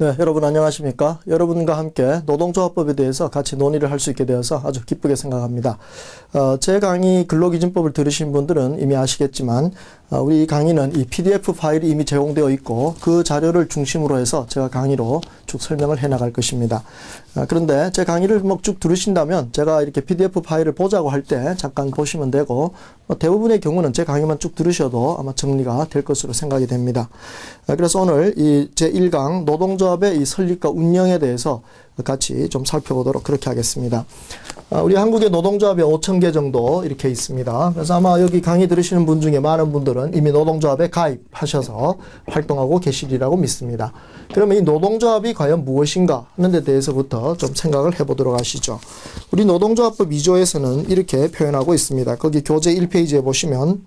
네, 여러분 안녕하십니까? 여러분과 함께 노동조합법에 대해서 같이 논의를 할 수 있게 되어서 아주 기쁘게 생각합니다. 제 강의 근로기준법을 들으신 분들은 이미 아시겠지만 우리 강의는 이 PDF 파일이 이미 제공되어 있고 그 자료를 중심으로 해서 제가 강의로 쭉 설명을 해 나갈 것입니다. 그런데 제 강의를 쭉 들으신다면 제가 이렇게 PDF 파일을 보자고 할 때 잠깐 보시면 되고 대부분의 경우는 제 강의만 쭉 들으셔도 아마 정리가 될 것으로 생각이 됩니다. 그래서 오늘 이 제1강 노동조합의 이 설립과 운영에 대해서 같이 좀 살펴보도록 그렇게 하겠습니다. 우리 한국의 노동조합이 5,000개 정도 이렇게 있습니다. 그래서 아마 여기 강의 들으시는 분 중에 많은 분들은 이미 노동조합에 가입하셔서 활동하고 계시리라고 믿습니다. 그러면 이 노동조합이 과연 무엇인가 하는 데 대해서부터 좀 생각을 해보도록 하시죠. 우리 노동조합법 2조에서는 이렇게 표현하고 있습니다. 거기 교재 1페이지에 보시면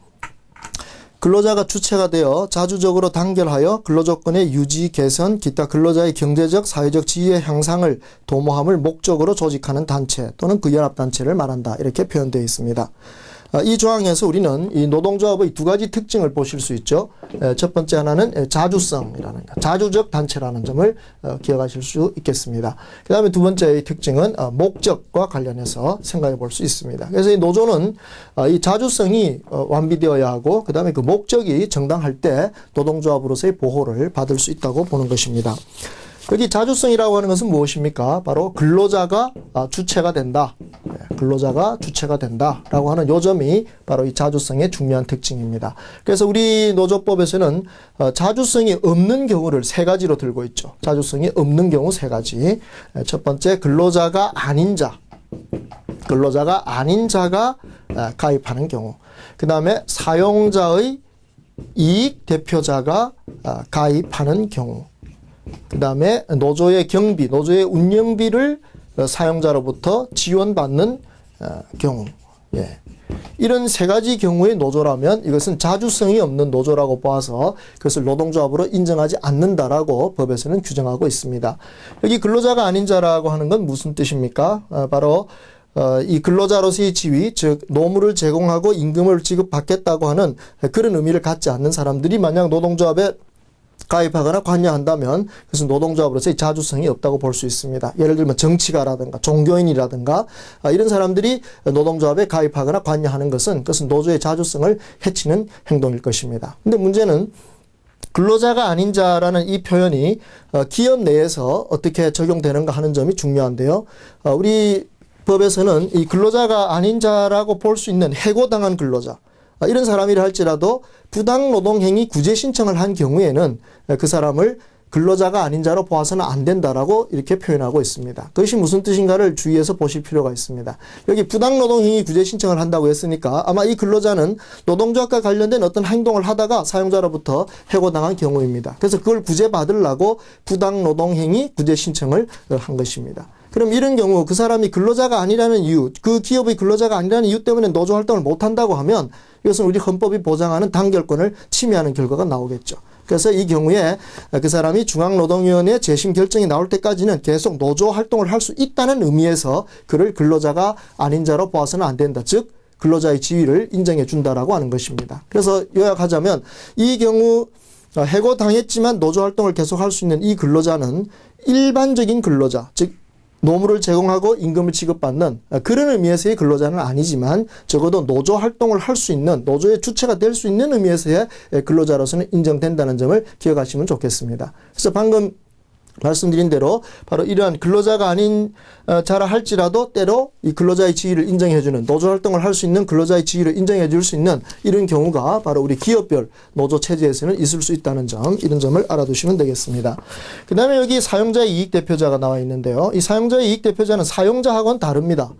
근로자가 주체가 되어 자주적으로 단결하여 근로조건의 유지, 개선, 기타 근로자의 경제적, 사회적 지위의 향상을 도모함을 목적으로 조직하는 단체 또는 그 연합단체를 말한다. 이렇게 표현되어 있습니다. 이 조항에서 우리는 이 노동조합의 두 가지 특징을 보실 수 있죠. 첫 번째 하나는 자주성이라는 것, 자주적 단체라는 점을 기억하실 수 있겠습니다. 그 다음에 두 번째의 특징은 목적과 관련해서 생각해 볼 수 있습니다. 그래서 이 노조는 이 자주성이 완비되어야 하고 그 다음에 그 목적이 정당할 때 노동조합으로서의 보호를 받을 수 있다고 보는 것입니다. 여기 자주성이라고 하는 것은 무엇입니까? 바로 근로자가 주체가 된다. 근로자가 주체가 된다라고 하는 요점이 바로 이 자주성의 중요한 특징입니다. 그래서 우리 노조법에서는 자주성이 없는 경우를 세 가지로 들고 있죠. 자주성이 없는 경우 세 가지. 첫 번째, 근로자가 아닌 자. 근로자가 아닌 자가 가입하는 경우. 그 다음에 사용자의 이익 대표자가 가입하는 경우. 그 다음에 노조의 경비, 노조의 운영비를 사용자로부터 지원받는 경우. 예. 이런 세 가지 경우의 노조라면 이것은 자주성이 없는 노조라고 봐서 그것을 노동조합으로 인정하지 않는다라고 법에서는 규정하고 있습니다. 여기 근로자가 아닌 자라고 하는 건 무슨 뜻입니까? 바로 이 근로자로서의 지위, 즉 노무를 제공하고 임금을 지급받겠다고 하는 그런 의미를 갖지 않는 사람들이 만약 노동조합에 가입하거나 관여한다면 그것은 노동조합으로서의 자주성이 없다고 볼 수 있습니다. 예를 들면 정치가라든가 종교인이라든가 이런 사람들이 노동조합에 가입하거나 관여하는 것은 그것은 노조의 자주성을 해치는 행동일 것입니다. 근데 문제는 근로자가 아닌 자라는 이 표현이 기업 내에서 어떻게 적용되는가 하는 점이 중요한데요. 우리 법에서는 이 근로자가 아닌 자라고 볼 수 있는 해고당한 근로자, 이런 사람이라 할지라도 부당노동행위 구제 신청을 한 경우에는 그 사람을 근로자가 아닌 자로 보아서는 안 된다라고 이렇게 표현하고 있습니다. 그것이 무슨 뜻인가를 주의해서 보실 필요가 있습니다. 여기 부당노동행위 구제 신청을 한다고 했으니까 아마 이 근로자는 노동조합과 관련된 어떤 행동을 하다가 사용자로부터 해고당한 경우입니다. 그래서 그걸 구제받으려고 부당노동행위 구제 신청을 한 것입니다. 그럼 이런 경우 그 사람이 근로자가 아니라는 이유, 그 기업의 근로자가 아니라는 이유 때문에 노조 활동을 못한다고 하면 이것은 우리 헌법이 보장하는 단결권을 침해하는 결과가 나오겠죠. 그래서 이 경우에 그 사람이 중앙노동위원회 재심 결정이 나올 때까지는 계속 노조 활동을 할 수 있다는 의미에서 그를 근로자가 아닌 자로 보아서는 안 된다. 즉 근로자의 지위를 인정해 준다라고 하는 것입니다. 그래서 요약하자면 이 경우 해고당했지만 노조 활동을 계속할 수 있는 이 근로자는 일반적인 근로자, 즉 노무를 제공하고 임금을 지급받는 그런 의미에서의 근로자는 아니지만 적어도 노조 활동을 할 수 있는, 노조의 주체가 될 수 있는 의미에서의 근로자로서는 인정된다는 점을 기억하시면 좋겠습니다. 그래서 방금 말씀드린 대로 바로 이러한 근로자가 아닌 자라 할지라도 때로 이 근로자의 지위를 인정해주는, 노조 활동을 할 수 있는 근로자의 지위를 인정해 줄 수 있는 이런 경우가 바로 우리 기업별 노조 체제에서는 있을 수 있다는 점, 이런 점을 알아두시면 되겠습니다. 그 다음에 여기 사용자의 이익 대표자가 나와 있는데요. 이 사용자의 이익 대표자는 사용자하고는 다릅니다.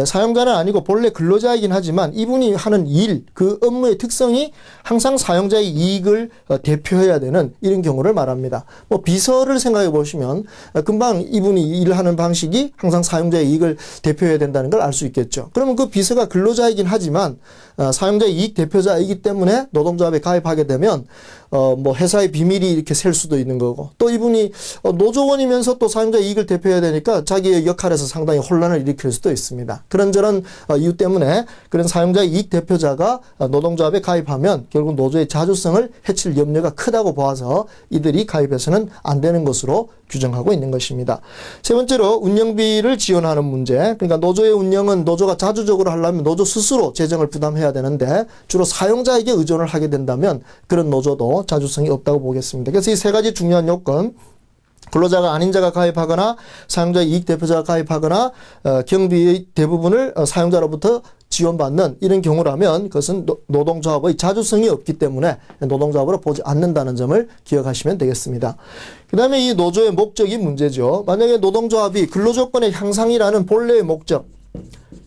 사용자는 아니고 본래 근로자이긴 하지만 이분이 하는 일, 그 업무의 특성이 항상 사용자의 이익을 대표해야 되는 이런 경우를 말합니다. 뭐 비서를 생각해 보시면 금방 이분이 일하는 방식이 항상 사용자의 이익을 대표해야 된다는 걸 알 수 있겠죠. 그러면 그 비서가 근로자이긴 하지만 사용자의 이익 대표자이기 때문에 노동조합에 가입하게 되면 뭐 회사의 비밀이 이렇게 셀 수도 있는 거고, 또 이분이 노조원이면서 또 사용자 이익을 대표해야 되니까 자기의 역할에서 상당히 혼란을 일으킬 수도 있습니다. 그런저런 이유 때문에 그런 사용자 이익 대표자가 노동조합에 가입하면 결국 노조의 자주성을 해칠 염려가 크다고 보아서 이들이 가입해서는 안 되는 것으로 규정하고 있는 것입니다. 세 번째로 운영비를 지원하는 문제. 그러니까 노조의 운영은 노조가 자주적으로 하려면 노조 스스로 재정을 부담해야 되는데 주로 사용자에게 의존을 하게 된다면 그런 노조도 자주성이 없다고 보겠습니다. 그래서 이 세 가지 중요한 요건, 근로자가 아닌 자가 가입하거나 사용자의 이익 대표자가 가입하거나 경비의 대부분을 사용자로부터 지원받는 이런 경우라면 그것은 노동조합의 자주성이 없기 때문에 노동조합으로 보지 않는다는 점을 기억하시면 되겠습니다. 그 다음에 이 노조의 목적이 문제죠. 만약에 노동조합이 근로조건의 향상이라는 본래의 목적,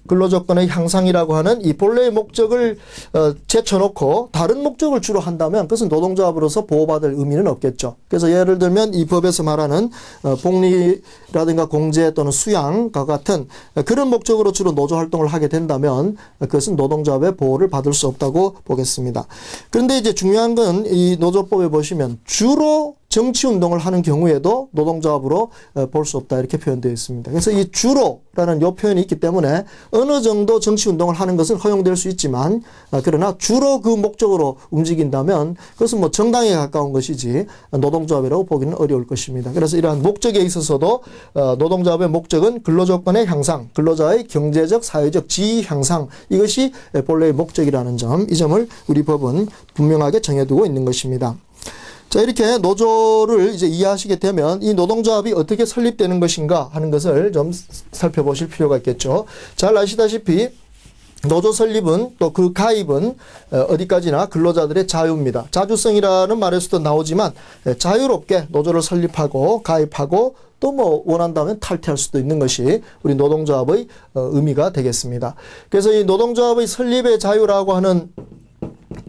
근로조건의 향상이라고 하는 이 본래의 목적을 제쳐놓고 다른 목적을 주로 한다면 그것은 노동조합으로서 보호받을 의미는 없겠죠. 그래서 예를 들면 이 법에서 말하는 복리라든가 공제 또는 수양과 같은 그런 목적으로 주로 노조활동을 하게 된다면 그것은 노동조합의 보호를 받을 수 없다고 보겠습니다. 그런데 이제 중요한 건 이 노조법에 보시면 주로 정치운동을 하는 경우에도 노동조합으로 볼 수 없다 이렇게 표현되어 있습니다. 그래서 이 주로라는 요 표현이 있기 때문에 어느 정도 정치운동을 하는 것은 허용될 수 있지만 그러나 주로 그 목적으로 움직인다면 그것은 뭐 정당에 가까운 것이지 노동조합이라고 보기는 어려울 것입니다. 그래서 이러한 목적에 있어서도 노동조합의 목적은 근로조건의 향상, 근로자의 경제적, 사회적 지위 향상, 이것이 본래의 목적이라는 점, 이 점을 우리 법은 분명하게 정해두고 있는 것입니다. 자, 이렇게 노조를 이제 이해하시게 되면 이 노동조합이 어떻게 설립되는 것인가 하는 것을 좀 살펴보실 필요가 있겠죠. 잘 아시다시피 노조 설립은 또 그 가입은 어디까지나 근로자들의 자유입니다. 자주성이라는 말에서도 나오지만 자유롭게 노조를 설립하고 가입하고 또 뭐 원한다면 탈퇴할 수도 있는 것이 우리 노동조합의 의미가 되겠습니다. 그래서 이 노동조합의 설립의 자유라고 하는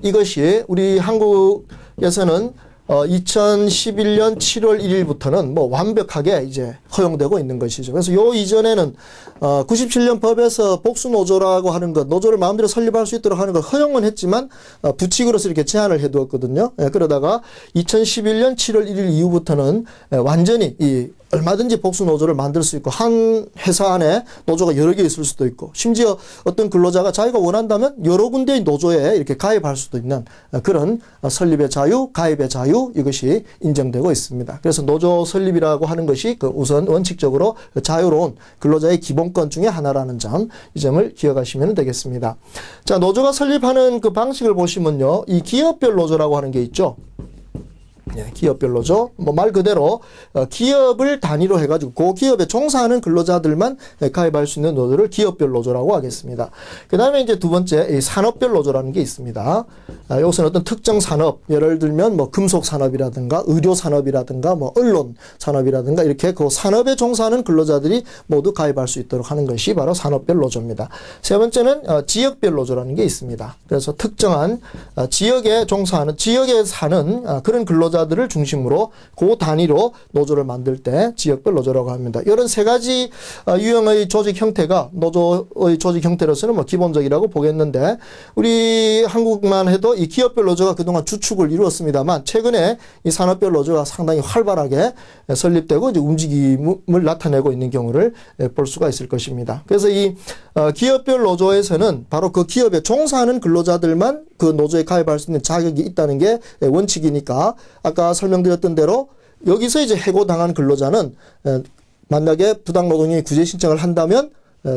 이것이 우리 한국에서는 2011년 7월 1일부터는 뭐 완벽하게 이제 허용되고 있는 것이죠. 그래서 요 이전에는 97년 법에서 복수노조라고 하는 것, 노조를 마음대로 설립할 수 있도록 하는 걸 허용은 했지만 부칙으로서 이렇게 제한을 해두었거든요. 그러다가 2011년 7월 1일 이후부터는 완전히 이 얼마든지 복수노조를 만들 수 있고 한 회사 안에 노조가 여러 개 있을 수도 있고 심지어 어떤 근로자가 자기가 원한다면 여러 군데의 노조에 이렇게 가입할 수도 있는 그런 설립의 자유, 가입의 자유, 이것이 인정되고 있습니다. 그래서 노조 설립이라고 하는 것이 그 우선 원칙적으로 자유로운 근로자의 기본권 중에 하나라는 점, 이 점을 기억하시면 되겠습니다. 자, 노조가 설립하는 그 방식을 보시면요, 이 기업별 노조라고 하는 게 있죠. 기업별 노조, 뭐 말 그대로 기업을 단위로 해가지고 그 기업에 종사하는 근로자들만 가입할 수 있는 노조를 기업별 노조라고 하겠습니다. 그 다음에 이제 두 번째 이 산업별 노조라는 게 있습니다. 여기서는 어떤 특정 산업, 예를 들면 뭐 금속 산업이라든가 의료 산업이라든가 뭐 언론 산업이라든가 이렇게 그 산업에 종사하는 근로자들이 모두 가입할 수 있도록 하는 것이 바로 산업별 노조입니다. 세 번째는 지역별 노조라는 게 있습니다. 그래서 특정한 지역에 종사하는, 지역에 사는 그런 근로자들을 중심으로 그 단위로 노조를 만들 때 지역별 노조라고 합니다. 이런 세 가지 유형의 조직 형태가 노조의 조직 형태로서는 뭐 기본적이라고 보겠는데, 우리 한국만 해도 이 기업별 노조가 그동안 주축을 이루었습니다만 최근에 이 산업별 노조가 상당히 활발하게 설립되고 이제 움직임을 나타내고 있는 경우를 볼 수가 있을 것입니다. 그래서 이 기업별 노조에서는 바로 그 기업에 종사하는 근로자들만 그 노조에 가입할 수 있는 자격이 있다는 게 원칙이니까 아까 설명드렸던 대로 여기서 이제 해고당한 근로자는 만약에 부당노동행위 구제 신청을 한다면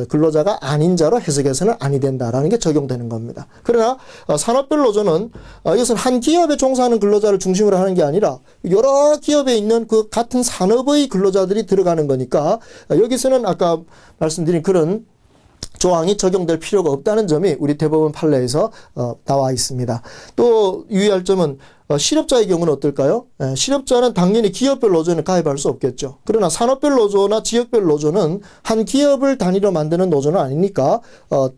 근로자가 아닌 자로 해석해서는 아니 된다라는 게 적용되는 겁니다. 그러나 산업별 노조는 이것은 한 기업에 종사하는 근로자를 중심으로 하는 게 아니라 여러 기업에 있는 그 같은 산업의 근로자들이 들어가는 거니까 여기서는 아까 말씀드린 그런 조항이 적용될 필요가 없다는 점이 우리 대법원 판례에서 나와 있습니다. 또 유의할 점은 실업자의 경우는 어떨까요? 실업자는 당연히 기업별 노조는 가입할 수 없겠죠. 그러나 산업별 노조나 지역별 노조는 한 기업을 단위로 만드는 노조는 아니니까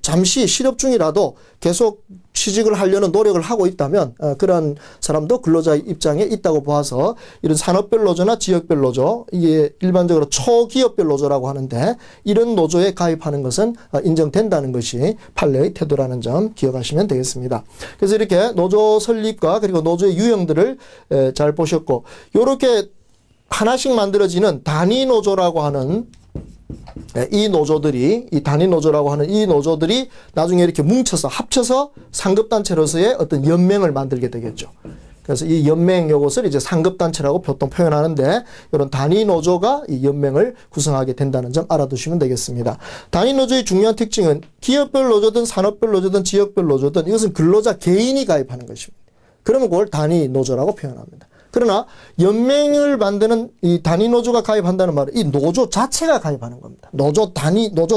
잠시 실업 중이라도 계속 취직을 하려는 노력을 하고 있다면 그런 사람도 근로자의 입장에 있다고 봐서 이런 산업별 노조나 지역별 노조, 이게 일반적으로 초기업별 노조라고 하는데 이런 노조에 가입하는 것은 인정된다는 것이 판례의 태도라는 점 기억하시면 되겠습니다. 그래서 이렇게 노조 설립과 그리고 노조의 유형들을 잘 보셨고, 이렇게 하나씩 만들어지는 단위 노조라고 하는 이 노조들이, 이 단위 노조라고 하는 이 노조들이 나중에 이렇게 뭉쳐서 합쳐서 상급단체로서의 어떤 연맹을 만들게 되겠죠. 그래서 이 연맹 요것을 이제 상급단체라고 보통 표현하는데 이런 단위 노조가 이 연맹을 구성하게 된다는 점 알아두시면 되겠습니다. 단위 노조의 중요한 특징은 기업별 노조든 산업별 노조든 지역별 노조든 이것은 근로자 개인이 가입하는 것입니다. 그러면 그걸 단위 노조라고 표현합니다. 그러나 연맹을 만드는 이 단위 노조가 가입한다는 말은 이 노조 자체가 가입하는 겁니다. 노조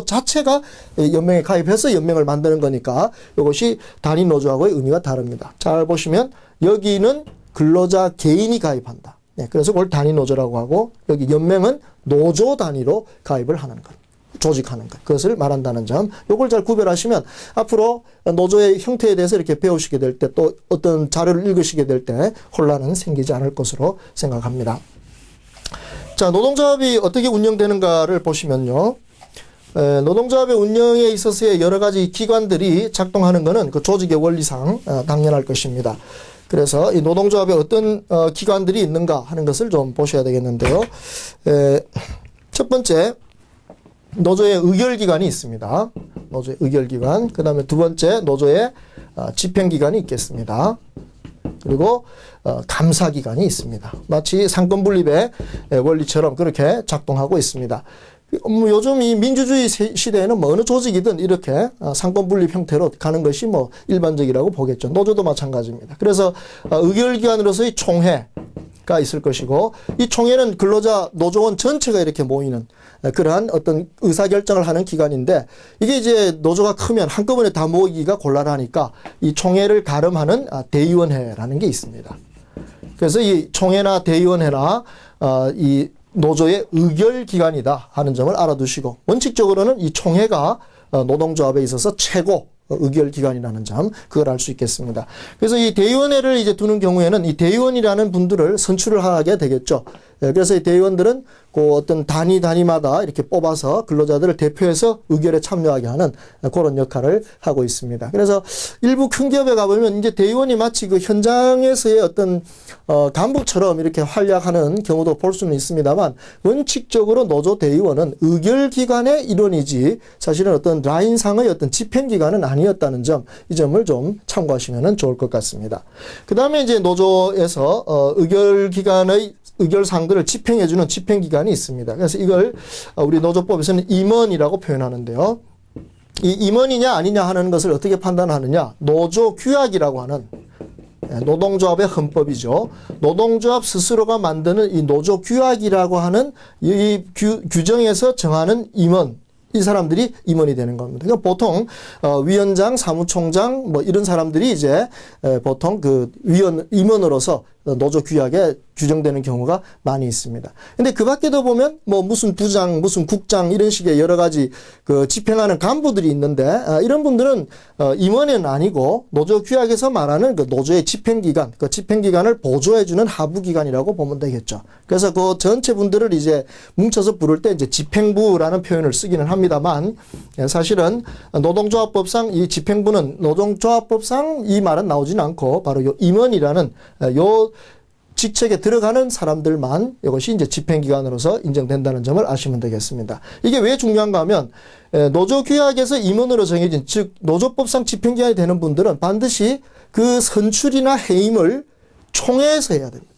자체가 연맹에 가입해서 연맹을 만드는 거니까 이것이 단위 노조하고의 의미가 다릅니다. 잘 보시면 여기는 근로자 개인이 가입한다. 네, 그래서 그걸 단위 노조라고 하고 여기 연맹은 노조 단위로 가입을 하는 것. 조직하는 것. 그것을 말한다는 점. 이걸 잘 구별하시면 앞으로 노조의 형태에 대해서 이렇게 배우시게 될 때 또 어떤 자료를 읽으시게 될 때 혼란은 생기지 않을 것으로 생각합니다. 자, 노동조합이 어떻게 운영되는가를 보시면요. 노동조합의 운영에 있어서의 여러 가지 기관들이 작동하는 것은 그 조직의 원리상 당연할 것입니다. 그래서 이 노동조합에 어떤 기관들이 있는가 하는 것을 좀 보셔야 되겠는데요. 첫 번째, 노조의 의결기관이 있습니다. 노조의 의결기관. 그 다음에 두 번째, 노조의 집행기관이 있겠습니다. 그리고 감사기관이 있습니다. 마치 상권분립의 원리처럼 그렇게 작동하고 있습니다. 요즘 이 민주주의 시대에는 뭐 어느 조직이든 이렇게 상권분립 형태로 가는 것이 뭐 일반적이라고 보겠죠. 노조도 마찬가지입니다. 그래서 의결기관으로서의 총회가 있을 것이고 이 총회는 근로자 노조원 전체가 이렇게 모이는 그러한 어떤 의사결정을 하는 기관인데 이게 이제 노조가 크면 한꺼번에 다 모이기가 곤란하니까 이 총회를 가름하는 대의원회라는 게 있습니다. 그래서 이 총회나 대의원회나 이 노조의 의결기관이다 하는 점을 알아두시고 원칙적으로는 이 총회가 노동조합에 있어서 최고 의결기관이라는 점 그걸 알 수 있겠습니다. 그래서 이 대의원회를 이제 두는 경우에는 이 대의원이라는 분들을 선출을 하게 되겠죠. 그래서 이 대의원들은 그 어떤 단위마다 이렇게 뽑아서 근로자들을 대표해서 의결에 참여하게 하는 그런 역할을 하고 있습니다. 그래서 일부 큰 기업에 가보면 이제 대의원이 마치 그 현장에서의 어떤 간부처럼 이렇게 활약하는 경우도 볼 수는 있습니다만 원칙적으로 노조 대의원은 의결기관의 일원이지 사실은 어떤 라인상의 어떤 집행기관은 아니었다는 점, 이 점을 좀 참고하시면 좋을 것 같습니다. 그 다음에 이제 노조에서 의결기관의 의결사항들을 집행해주는 집행기관이 있습니다. 그래서 이걸 우리 노조법에서는 임원이라고 표현하는데요. 이 임원이냐 아니냐 하는 것을 어떻게 판단하느냐. 노조규약이라고 하는 노동조합의 헌법이죠. 노동조합 스스로가 만드는 이 노조규약이라고 하는 이 규정에서 정하는 임원. 이 사람들이 임원이 되는 겁니다. 그러니까 보통 위원장, 사무총장 뭐 이런 사람들이 이제 보통 그 임원으로서 노조 규약에 규정되는 경우가 많이 있습니다. 근데 그 밖에도 보면 뭐 무슨 부장, 무슨 국장 이런 식의 여러 가지 그 집행하는 간부들이 있는데 이런 분들은 임원은 아니고 노조 규약에서 말하는 그 노조의 집행기관, 그 집행기관을 보조해주는 하부기관이라고 보면 되겠죠. 그래서 그 전체 분들을 이제 뭉쳐서 부를 때 이제 집행부라는 표현을 쓰기는 합니다만 사실은 노동조합법상 이 집행부는 노동조합법상 이 말은 나오지는 않고 바로 요 임원이라는 요 직책에 들어가는 사람들만 이것이 이제 집행기관으로서 인정된다는 점을 아시면 되겠습니다. 이게 왜 중요한가 하면 노조규약에서 임원으로 정해진 즉 노조법상 집행기관이 되는 분들은 반드시 그 선출이나 해임을 총회에서 해야 됩니다.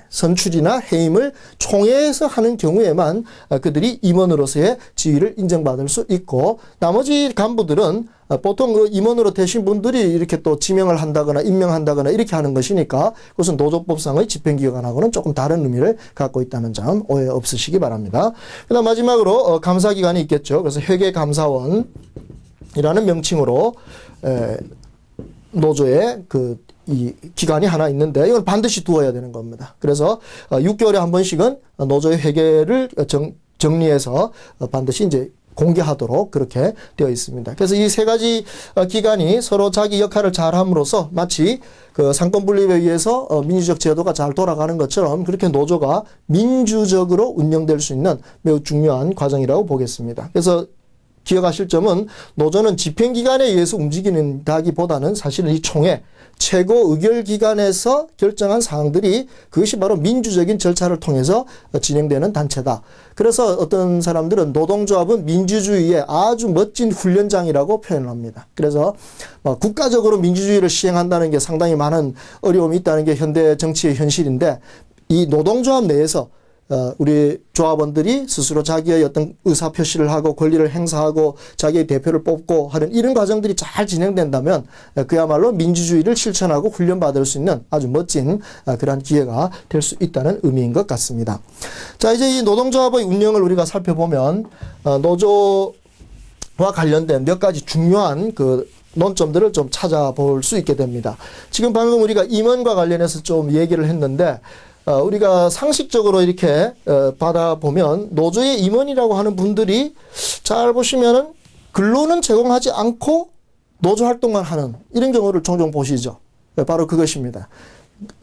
선출이나 해임을 총회에서 하는 경우에만 그들이 임원으로서의 지위를 인정받을 수 있고 나머지 간부들은 보통 그 임원으로 되신 분들이 이렇게 또 지명을 한다거나 임명한다거나 이렇게 하는 것이니까 그것은 노조법상의 집행기관하고는 조금 다른 의미를 갖고 있다는 점 오해 없으시기 바랍니다. 그다음 마지막으로 감사기관이 있겠죠. 그래서 회계감사원이라는 명칭으로 노조의 이 기관이 하나 있는데 이건 반드시 두어야 되는 겁니다. 그래서 6개월에 한 번씩은 노조의 회계를 정리해서 반드시 이제 공개하도록 그렇게 되어 있습니다. 그래서 이 세 가지 기관이 서로 자기 역할을 잘 함으로써 마치 그 상권분립에 의해서 민주적 제도가 잘 돌아가는 것처럼 그렇게 노조가 민주적으로 운영될 수 있는 매우 중요한 과정이라고 보겠습니다. 그래서 기억하실 점은 노조는 집행기관에 의해서 움직이는다기보다는 사실은 이 총회 최고 의결기관에서 결정한 사항들이 그것이 바로 민주적인 절차를 통해서 진행되는 단체다. 그래서 어떤 사람들은 노동조합은 민주주의의 아주 멋진 훈련장이라고 표현합니다. 그래서 국가적으로 민주주의를 시행한다는 게 상당히 많은 어려움이 있다는 게 현대 정치의 현실인데 이 노동조합 내에서 우리 조합원들이 스스로 자기의 어떤 의사표시를 하고 권리를 행사하고 자기의 대표를 뽑고 하는 이런 과정들이 잘 진행된다면 그야말로 민주주의를 실천하고 훈련받을 수 있는 아주 멋진 그러한 기회가 될 수 있다는 의미인 것 같습니다. 자, 이제 이 노동조합의 운영을 우리가 살펴보면 노조와 관련된 몇 가지 중요한 그 논점들을 좀 찾아볼 수 있게 됩니다. 지금 방금 우리가 임원과 관련해서 좀 얘기를 했는데 우리가 상식적으로 이렇게 받아보면 노조의 임원이라고 하는 분들이 잘 보시면은 근로는 제공하지 않고 노조 활동만 하는 이런 경우를 종종 보시죠. 바로 그것입니다.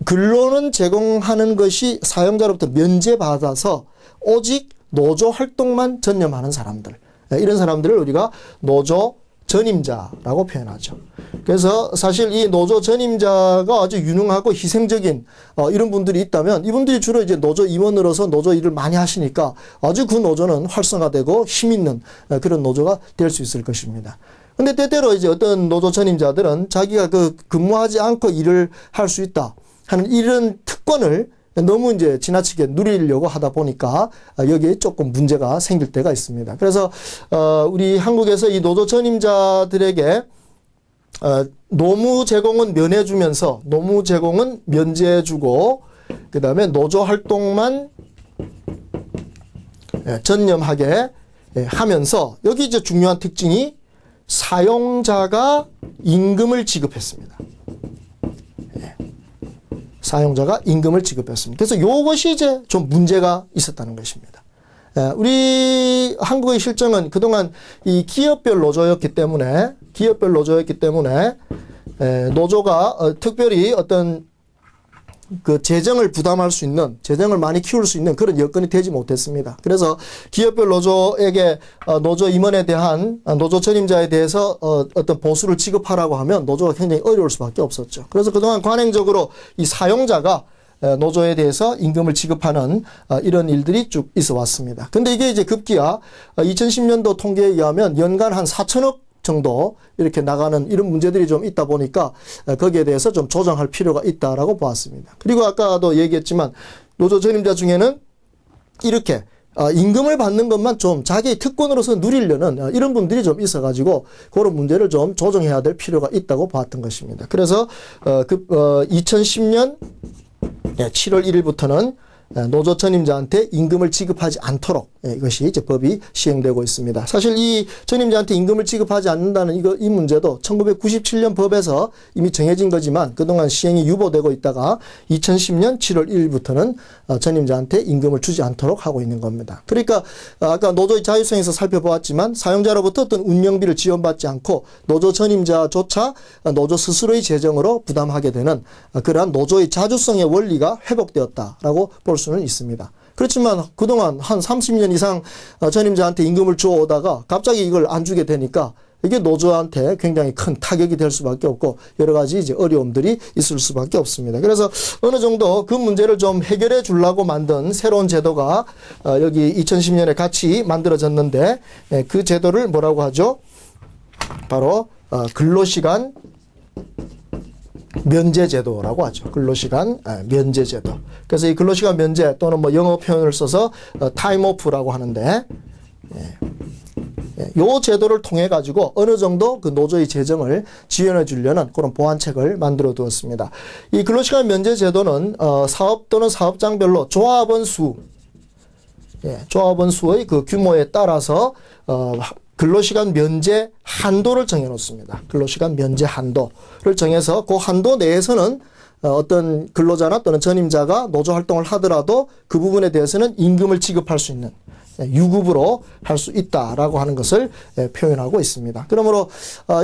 근로는 제공하는 것이 사용자로부터 면제받아서 오직 노조 활동만 전념하는 사람들. 이런 사람들을 우리가 노조 전임자라고 표현하죠. 그래서 사실 이 노조 전임자가 아주 유능하고 희생적인 이런 분들이 있다면 이분들이 주로 이제 노조 임원으로서 노조 일을 많이 하시니까 아주 그 노조는 활성화되고 힘 있는 그런 노조가 될 수 있을 것입니다. 근데 때때로 이제 어떤 노조 전임자들은 자기가 그 근무하지 않고 일을 할 수 있다 하는 이런 특권을 너무 이제 지나치게 누리려고 하다 보니까 여기에 조금 문제가 생길 때가 있습니다. 그래서 우리 한국에서 이 노조 전임자들에게 노무 제공은 면해주면서 노무 제공은 면제해주고 그 다음에 노조 활동만 전념하게 하면서 여기 이제 중요한 특징이 사용자가 임금을 지급했습니다. 사용자가 임금을 지급했습니다. 그래서 이것이 이제 좀 문제가 있었다는 것입니다. 우리 한국의 실정은 그동안 이 기업별 노조였기 때문에 노조가 특별히 어떤 그 재정을 부담할 수 있는, 재정을 많이 키울 수 있는 그런 여건이 되지 못했습니다. 그래서 기업별 노조에게 노조 임원에 대한 노조 전임자에 대해서 어떤 보수를 지급하라고 하면 노조가 굉장히 어려울 수밖에 없었죠. 그래서 그동안 관행적으로 이 사용자가 노조에 대해서 임금을 지급하는 이런 일들이 쭉 있어 왔습니다. 근데 이게 이제 급기야 2010년도 통계에 의하면 연간 한 4천억 정도 이렇게 나가는 이런 문제들이 좀 있다 보니까 거기에 대해서 좀 조정할 필요가 있다라고 보았습니다. 그리고 아까도 얘기했지만 노조 전임자 중에는 이렇게 임금을 받는 것만 좀 자기의 특권으로서 누리려는 이런 분들이 좀 있어가지고 그런 문제를 좀 조정해야 될 필요가 있다고 봤던 것입니다. 그래서 2010년 7월 1일부터는 노조 전임자한테 임금을 지급하지 않도록 이것이 이제 법이 시행되고 있습니다. 사실 이 전임자한테 임금을 지급하지 않는다는 이 문제도 1997년 법에서 이미 정해진 거지만 그동안 시행이 유보되고 있다가 2010년 7월 1일부터는 전임자한테 임금을 주지 않도록 하고 있는 겁니다. 그러니까 아까 노조의 자율성에서 살펴보았지만 사용자로부터 어떤 운영비를 지원받지 않고 노조 전임자조차 노조 스스로의 재정으로 부담하게 되는 그러한 노조의 자주성의 원리가 회복되었다라고 볼 수는 있습니다. 그렇지만 그동안 한 30년 이상 전임자한테 임금을 주어오다가 갑자기 이걸 안 주게 되니까 이게 노조한테 굉장히 큰 타격이 될 수밖에 없고 여러 가지 이제 어려움들이 있을 수밖에 없습니다. 그래서 어느 정도 그 문제를 좀 해결해 주려고 만든 새로운 제도가 여기 2010년에 같이 만들어졌는데 그 제도를 뭐라고 하죠? 바로 근로시간 면제제도라고 하죠. 근로시간 면제제도. 그래서 이 근로시간 면제 또는 뭐 영어 표현을 써서 타임오프라고 하는데 요 제도를 통해 가지고 어느 정도 그 노조의 재정을 지원해 주려는 그런 보완책을 만들어 두었습니다. 이 근로시간 면제 제도는 사업 또는 사업장별로 조합원 수의 그 규모에 따라서 근로시간 면제 한도를 정해 놓습니다. 근로시간 면제 한도를 정해서 그 한도 내에서는 어떤 근로자나 또는 전임자가 노조 활동을 하더라도 그 부분에 대해서는 임금을 지급할 수 있는 유급으로 할 수 있다라고 하는 것을 표현하고 있습니다. 그러므로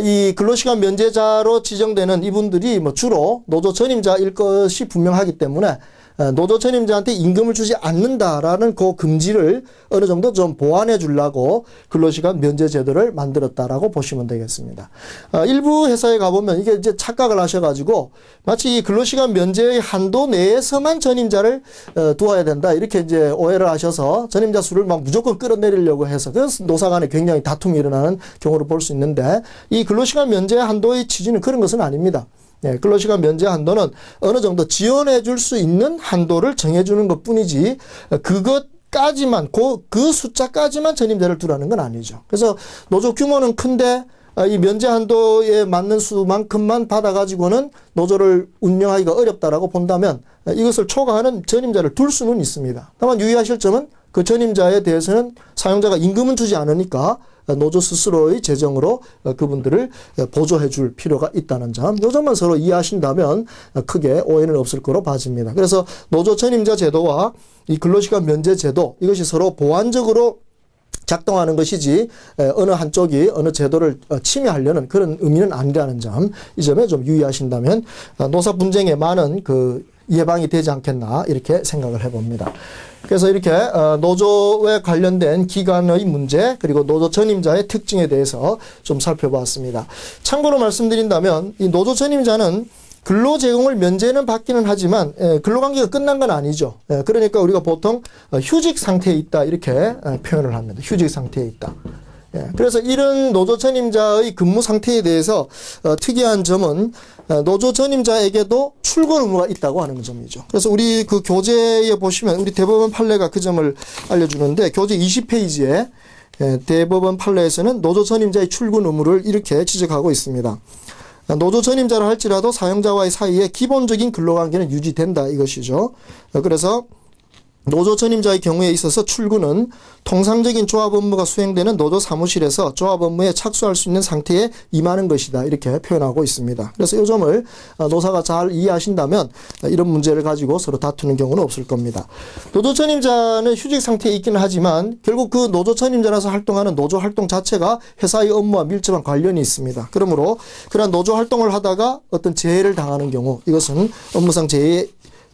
이 근로시간 면제자로 지정되는 이분들이 뭐 주로 노조 전임자일 것이 분명하기 때문에 노조 전임자한테 임금을 주지 않는다라는 그 금지를 어느 정도 좀 보완해 주려고 근로시간 면제 제도를 만들었다라고 보시면 되겠습니다. 일부 회사에 가보면 이게 이제 착각을 하셔가지고 마치 이 근로시간 면제의 한도 내에서만 전임자를 두어야 된다 이렇게 이제 오해를 하셔서 전임자 수를 막 무조건 끌어내리려고 해서 그래서 노사 간에 굉장히 다툼이 일어나는 경우를 볼 수 있는데 이 근로시간 면제 한도의 취지는 그런 것은 아닙니다. 네, 근로시간 면제 한도는 어느 정도 지원해 줄 수 있는 한도를 정해주는 것 뿐이지 그것까지만 그 숫자까지만 전임자를 두라는 건 아니죠. 그래서 노조 규모는 큰데 이 면제 한도에 맞는 수만큼만 받아가지고는 노조를 운영하기가 어렵다라고 본다면 이것을 초과하는 전임자를 둘 수는 있습니다. 다만 유의하실 점은 그 전임자에 대해서는 사용자가 임금은 주지 않으니까 노조 스스로의 재정으로 그분들을 보조해 줄 필요가 있다는 점, 이 점만 서로 이해하신다면 크게 오해는 없을 거로 봐집니다. 그래서 노조 전임자 제도와 이 근로시간 면제 제도 이것이 서로 보완적으로 작동하는 것이지 어느 한쪽이 어느 제도를 침해하려는 그런 의미는 아니라는 점, 이 점에 좀 유의하신다면 노사 분쟁에 많은 그 예방이 되지 않겠나 이렇게 생각을 해봅니다. 그래서 이렇게 노조에 관련된 기관의 문제 그리고 노조 전임자의 특징에 대해서 좀 살펴보았습니다. 참고로 말씀드린다면 이 노조 전임자는 근로 제공을 면제는 받기는 하지만 근로관계가 끝난 건 아니죠. 그러니까 우리가 보통 휴직 상태에 있다 이렇게 표현을 합니다. 휴직 상태에 있다. 그래서 이런 노조 전임자의 근무 상태에 대해서 특이한 점은 노조 전임자에게도 출근 의무가 있다고 하는 점이죠. 그래서 우리 그 교재에 보시면 우리 대법원 판례가 그 점을 알려주는데 교재 20페이지에 대법원 판례에서는 노조 전임자의 출근 의무를 이렇게 지적하고 있습니다. 노조 전임자를 할지라도 사용자와의 사이에 기본적인 근로관계는 유지된다 이것이죠. 그래서 노조 전임자의 경우에 있어서 출근은 통상적인 조합 업무가 수행되는 노조 사무실에서 조합 업무에 착수할 수 있는 상태에 임하는 것이다 이렇게 표현하고 있습니다. 그래서 이 점을 노사가 잘 이해하신다면 이런 문제를 가지고 서로 다투는 경우는 없을 겁니다. 노조 전임자는 휴직 상태에 있기는 하지만 결국 그 노조 전임자라서 활동하는 노조 활동 자체가 회사의 업무와 밀접한 관련이 있습니다. 그러므로 그러한 노조 활동을 하다가 어떤 재해를 당하는 경우 이것은 업무상 재해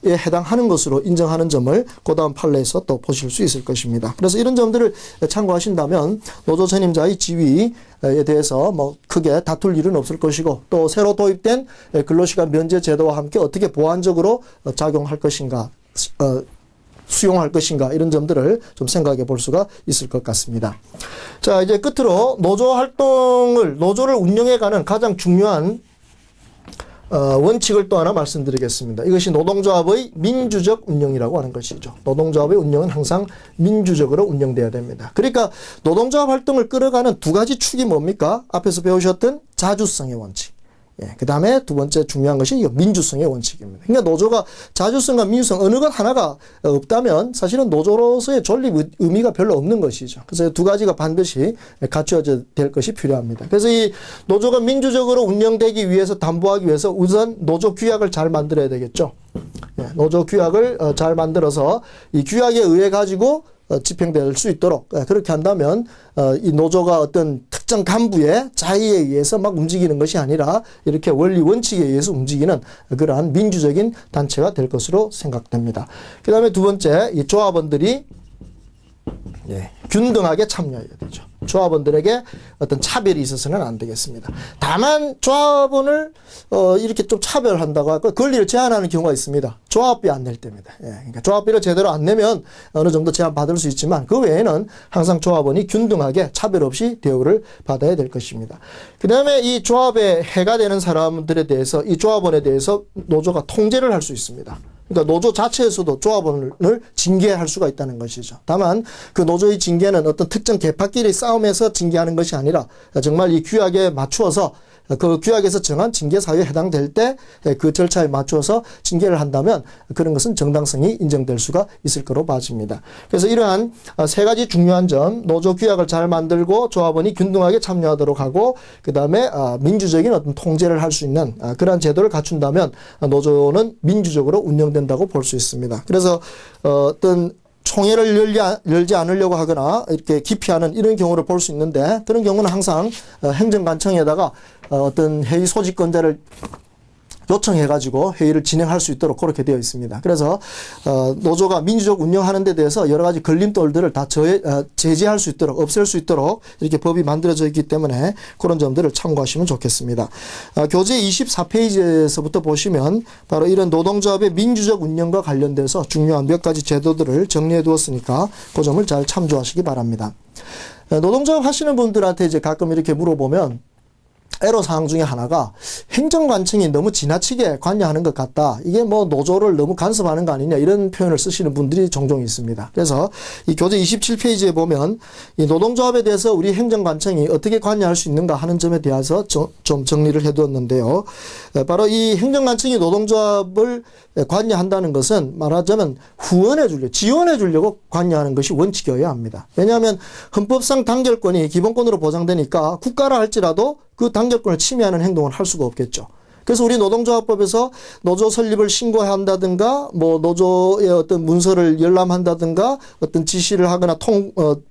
에 해당하는 것으로 인정하는 점을 그 다음 판례에서 또 보실 수 있을 것입니다. 그래서 이런 점들을 참고하신다면 노조 전임자의 지위에 대해서 뭐 크게 다툴 일은 없을 것이고 또 새로 도입된 근로시간 면제 제도와 함께 어떻게 보완적으로 작용할 것인가 수용할 것인가 이런 점들을 좀 생각해 볼 수가 있을 것 같습니다. 자, 이제 끝으로 노조를 운영해가는 가장 중요한 원칙을 또 하나 말씀드리겠습니다. 이것이 노동조합의 민주적 운영이라고 하는 것이죠. 노동조합의 운영은 항상 민주적으로 운영돼야 됩니다. 그러니까 노동조합 활동을 끌어가는 두 가지 축이 뭡니까? 앞에서 배우셨던 자주성의 원칙. 그 다음에 두 번째 중요한 것이 민주성의 원칙입니다. 그러니까 노조가 자주성과 민주성 어느 것 하나가 없다면 사실은 노조로서의 존립 의미가 별로 없는 것이죠. 그래서 두 가지가 반드시 갖추어져야 될 것이 필요합니다. 그래서 이 노조가 민주적으로 운영되기 위해서 담보하기 위해서 우선 노조 규약을 잘 만들어야 되겠죠. 노조 규약을 잘 만들어서 이 규약에 의해 가지고 집행될 수 있도록 그렇게 한다면 이 노조가 어떤 특정 간부의 자의에 의해서 막 움직이는 것이 아니라 이렇게 원리 원칙에 의해서 움직이는 그러한 민주적인 단체가 될 것으로 생각됩니다. 그 다음에 두 번째, 이 조합원들이 균등하게 참여해야 되죠. 조합원들에게 어떤 차별이 있어서는 안 되겠습니다. 다만 조합원을 이렇게 좀 차별한다고 할까 권리를 제한하는 경우가 있습니다. 조합비 안 낼 때입니다. 그러니까 조합비를 제대로 안 내면 어느 정도 제한 받을 수 있지만 그 외에는 항상 조합원이 균등하게 차별 없이 대우를 받아야 될 것입니다. 그 다음에 이 조합에 해가 되는 사람들에 대해서 이 조합원에 대해서 노조가 통제를 할 수 있습니다. 그러니까 노조 자체에서도 조합원을 징계할 수가 있다는 것이죠. 다만 그 노조의 징계는 어떤 특정 계파끼리 싸움에서 징계하는 것이 아니라 정말 이 규약에 맞추어서 그 규약에서 정한 징계 사유에 해당될 때 그 절차에 맞추어서 징계를 한다면 그런 것은 정당성이 인정될 수가 있을 거로 봐집니다. 그래서 이러한 세 가지 중요한 점, 노조 규약을 잘 만들고 조합원이 균등하게 참여하도록 하고 그 다음에 민주적인 어떤 통제를 할 수 있는 그러한 제도를 갖춘다면 노조는 민주적으로 운영된다고 볼 수 있습니다. 그래서 어떤 총회를 열지 않으려고 하거나 이렇게 기피하는 이런 경우를 볼 수 있는데 그런 경우는 항상 행정관청에다가 어떤 회의 소집권자를 요청해가지고 회의를 진행할 수 있도록 그렇게 되어 있습니다. 그래서 노조가 민주적 운영하는 데 대해서 여러 가지 걸림돌들을 다 제재할 수 있도록, 없앨 수 있도록 이렇게 법이 만들어져 있기 때문에 그런 점들을 참고하시면 좋겠습니다. 교재 24페이지에서부터 보시면 바로 이런 노동조합의 민주적 운영과 관련돼서 중요한 몇 가지 제도들을 정리해 두었으니까 그 점을 잘 참조하시기 바랍니다. 노동조합 하시는 분들한테 이제 가끔 이렇게 물어보면 애로사항 중에 하나가 행정관청이 너무 지나치게 관여하는 것 같다. 이게 뭐 노조를 너무 간섭하는 거 아니냐 이런 표현을 쓰시는 분들이 종종 있습니다. 그래서 이 교재 27페이지에 보면 이 노동조합에 대해서 우리 행정관청이 어떻게 관여할 수 있는가 하는 점에 대해서 좀 정리를 해두었는데요. 바로 이 행정관청이 노동조합을 관여한다는 것은 말하자면 후원해 주려고, 지원해 주려고 관여하는 것이 원칙이어야 합니다. 왜냐하면 헌법상 단결권이 기본권으로 보장되니까 국가라 할지라도 그 단결권을 침해하는 행동을 할 수가 없겠죠. 그래서 우리 노동조합법에서 노조 설립을 신고해야 한다든가, 뭐 노조의 어떤 문서를 열람한다든가, 어떤 지시를 하거나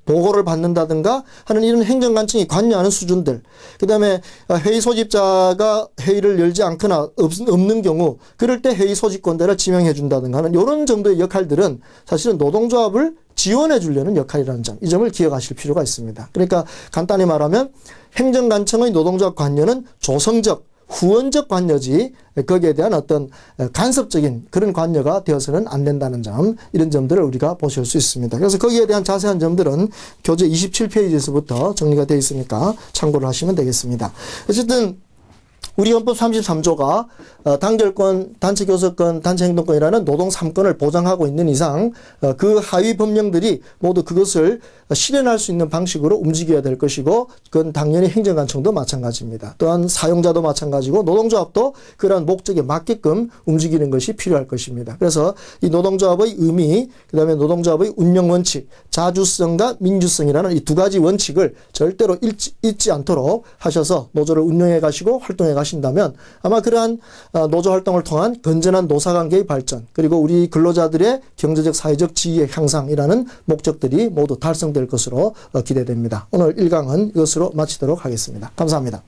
보고를 받는다든가 하는 이런 행정관청이 관여하는 수준들. 그 다음에 회의 소집자가 회의를 열지 않거나 없는 경우, 그럴 때 회의 소집권자를 지명해 준다든가 하는 이런 정도의 역할들은 사실은 노동조합을 지원해 주려는 역할이라는 점, 이 점을 기억하실 필요가 있습니다. 그러니까 간단히 말하면 행정관청의 노동조합 관여는 조성적, 후원적 관여지 거기에 대한 어떤 간섭적인 그런 관여가 되어서는 안 된다는 점, 이런 점들을 우리가 보실 수 있습니다. 그래서 거기에 대한 자세한 점들은 교재 27페이지에서부터 정리가 되어 있으니까 참고를 하시면 되겠습니다. 어쨌든 우리 헌법 33조가 단결권, 단체교섭권, 단체행동권이라는 노동 3권을 보장하고 있는 이상 그 하위 법령들이 모두 그것을 실현할 수 있는 방식으로 움직여야 될 것이고, 그건 당연히 행정관청도 마찬가지입니다. 또한 사용자도 마찬가지고 노동조합도 그러한 목적에 맞게끔 움직이는 것이 필요할 것입니다. 그래서 이 노동조합의 의미, 그 다음에 노동조합의 운영 원칙, 자주성과 민주성이라는 이 두 가지 원칙을 절대로 잊지 않도록 하셔서 노조를 운영해 가시고 활동해 가신다면 아마 그러한 노조 활동을 통한 건전한 노사관계의 발전, 그리고 우리 근로자들의 경제적 사회적 지위의 향상이라는 목적들이 모두 달성될 것으로 기대됩니다. 오늘 1강은 이것으로 마치도록 하겠습니다. 감사합니다.